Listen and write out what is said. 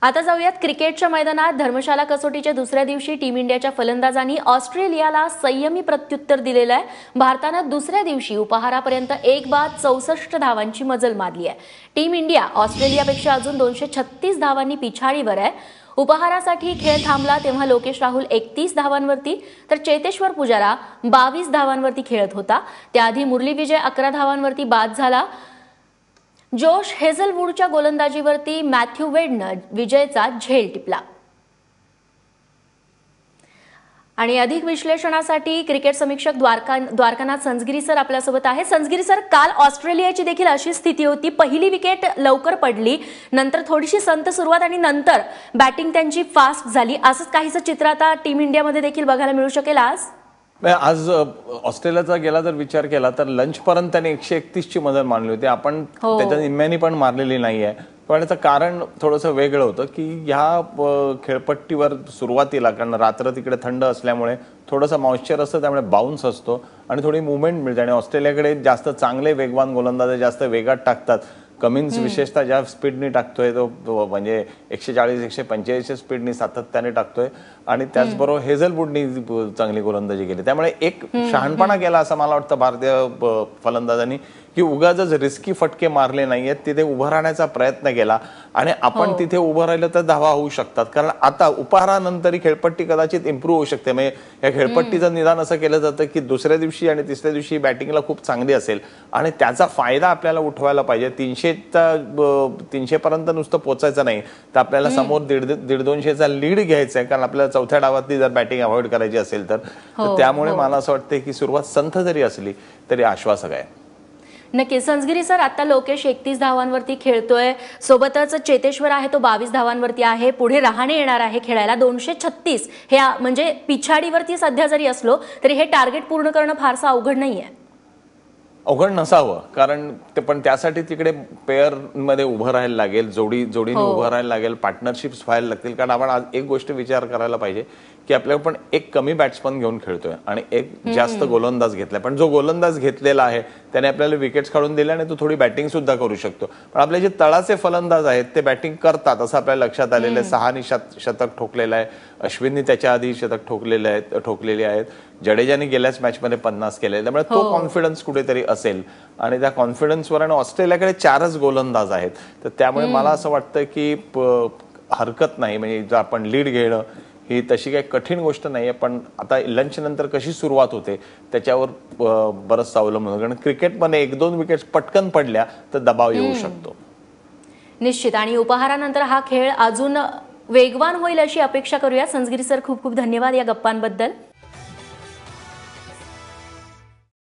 आता जाऊयात क्रिकेटच्या मैदानात। धर्मशाला कसोटीच्या दुसऱ्या दिवशी टीम इंडियाच्या फलंदाजांनी ऑस्ट्रेलियाला संयमी प्रत्युत्तर दिलेलं आहे। भारतानं दुसऱ्या दिवशी उपहारापर्यंत 1 बाद 64 धावांची मजल मारली आहे। टीम इंडिया ऑस्ट्रेलियापेक्षा अजून 236 धावांनी पिछाडीवर आहे। उपहारासाठी खेळ थांबला तेव्हा लोकेश राहुल 31 धावांवरती तर चेतेश्वर पुजारा 22 धावांवरती खेळत होता। त्याआधी मुरली विजय 11 धावांवरती बाद झाला। जोश हेझलवूडच्या गोलंदाजीवरती मॅथ्यू वेडनं विजयचा झेल टिपला। आणि अधिक विश्लेषणासाठी क्रिकेट समीक्षक द्वारकानाथ संजगिरी सर आपल्यासोबत आहे। संजगिरी सर, काल ऑस्ट्रेलियाची देखील अशी स्थिती होती, पहिली विकेट लवकर पडली, नंतर थोडीशी संथ सुरुवात आणि नंतर बॅटिंग त्यांची फास्ट झाली। असंच काहीसं चित्र आता टीम इंडियामध्ये देखील बघायला मिळू शकेल। आज ऑस्ट्रेलियाचा गेला जर विचार केला तर लंच पर्यंत त्याने 131 ची मजल मारली होती। आपण त्याच्या निम्म्यानी पण मारलेली नाहीये, पण याचं कारण थोडंसं वेगळं होतं की ह्या खेळपट्टीवर सुरुवातीला, कारण रात्र तिकडे थंड असल्यामुळे थोडंसं मॉइश्चर असतं, त्यामुळे बाउन्स असतो आणि थोडी मुवमेंट मिळते आणि ऑस्ट्रेलियाकडे जास्त चांगले वेगवान गोलंदाज जास्त वेगात टाकतात। कमिन्स विशेषतः ज्या स्पीडनी टाकतोय तो म्हणजे 140-145 स्पीडनी सातत्याने टाकतोय आणि त्याचबरोबर हेझलवूडनी चांगली गोलंदाजी केली। त्यामुळे एक शहाणपणा केला असं मला वाटतं भारतीय फलंदाजांनी की उगाच रिस्की फटके मारले नाहीयेत, तिथे उभं राहण्याचा प्रयत्न केला आणि आपण तिथे उभं राहिलं तर धावा होऊ शकतात। कारण आता उपहारानंतर ही खेळपट्टी कदाचित इम्प्रूव्ह होऊ शकते। म्हणजे या खेळपट्टीचं निदान असं केलं जातं की दुसऱ्या दिवशी आणि तिसऱ्या दिवशी बॅटिंगला खूप चांगली असेल आणि त्याचा फायदा आपल्याला उठवायला पाहिजे। 300 पर्यंत नुसतं पोचायचं नाही तर आपल्याला समोर 150-200चा लीड घ्यायचा आहे, कारण आपल्याला चौथ्या डावातली जर बॅटिंग अवॉइड करायची असेल तर त्यामुळे मला असं वाटतं की सुरुवात संथ जरी असली तरी आश्वासक आहे। नक्की संजगिरी सर, आता लोकेश 31 धावांवरती खेळतोय, सोबतच चेतेश्वर आहे तो 22 धावांवरती आहे, पुढे रहाणे येणार आहे खेळायला 236। हे म्हणजे पिछाडीवरती सध्या जरी असलो तरी हे टार्गेट पूर्ण करणं फारसं अवघड नाहीये। अवघड नसावं, कारण पण त्यासाठी तिकडे पेअर मध्ये उभं राहायला लागेल, जोडीने उभं राहायला लागेल, पार्टनरशिप्स व्हायला लागतील। कारण आपण आज एक गोष्ट विचार करायला पाहिजे की आपल्याला पण एक कमी बॅट्समन घेऊन खेळतोय आणि एक जास्त गोलंदाज घेतलाय, पण जो गोलंदाज घेतलेला आहे त्याने आपल्याला विकेट्स काढून दिल्या आणि तो थोडी बॅटिंग सुद्धा करू शकतो। पण आपले जे तळाचे फलंदाज आहेत ते बॅटिंग करतात असं आपल्याला लक्षात आलेलं आहे। सहानी शतक ठोकलेलं आहे, अश्विननी त्याच्या आधी शतक ठोकलेली आहेत, जडेजाने गेल्याच मॅचमध्ये 50 केले, त्यामुळे तो कॉन्फिडन्स कुठेतरी असेल आणि त्या कॉन्फिडन्सवर आणि ऑस्ट्रेलियाकडे 4च गोलंदाज आहेत, तर त्यामुळे मला असं वाटतं की हरकत नाही, म्हणजे जर आपण लीड घेणं ही तशी काही कठीण गोष्ट नाहीये। पण आता लंच नंतर कशी सुरुवात होते त्याच्यावर बरंच अवलंबून होतं, कारण क्रिकेटमध्ये 1-2 विकेट्स पटकन पडल्या तर दबाव येऊ शकतो निश्चित। आणि उपहारानंतर हा खेळ अजून वेगवान होईल अशी अपेक्षा करूया। संजगिरी सर, खूप खूप धन्यवाद या गप्पांबद्दल।